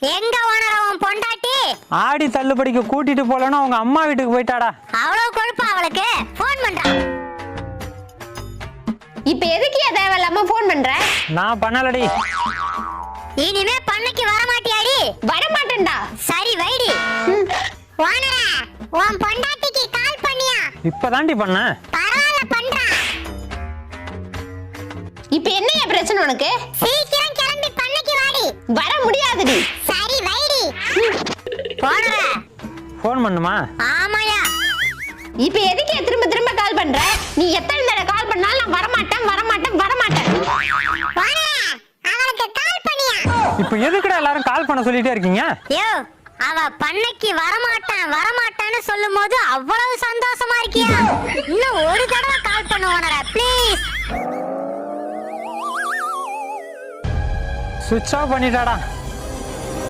எங்க ஓனர் உன் பொண்டாட்டி? ஆடி தள்ளுபடிக்கு கூட்டிட்டு போலன்னு அவங்க அம்மா வீட்டுக்கு போயிட்டாடா. அவ்வளவு கொழுப்பா அவளுக்கு? போன் பண்றா. இப்ப எதுக்கு தேவையில்லாம போன் பண்ற? நான் பண்ணலடி. இனிமே பண்ணைக்கு வர மாட்டியாடி? வர மாட்டேன்டா. சரி வைடி. ஓனரா உன் பொண்டாட்டிக்கு கால் பண்ணியா? இப்பதாண்டி பண்ண. பரவாயில்ல பண்றா. இப்ப என்னைய பிரச்சனை உனக்கு? சீக்கிரம் கிளம்பி பண்ணைக்கு வாடி. வர முடியாதுடி. சரி வைடி. ஓனரா போன் பண்ணுமா? ஆமாயா. இப்ப எதுக்கு திரும்ப திரும்ப கால் பண்ற? நீ எத்தனை தடவை கால் பண்ணாலும் நான் வர மாட்டேன் வர மாட்டேன் வர மாட்டேன். ஓனரா அவளுக்கு கால் பண்ணியா? இப்போ எதுக்குடா எல்லாரும் கால் பண்ண சொல்லிட்டே இருக்கீங்க? யோ அவ பண்ணைக்கு வரமாட்டான்னு சொல்லும்போது அவ்வளவு சந்தோஷமா இருக்கியா? இன்னும் ஒரு தடவை கால் பண்ணு ஓனரா ப்ளீஸ். சுவிட்ச் ஆஃப் பண்ணிட்டாடா.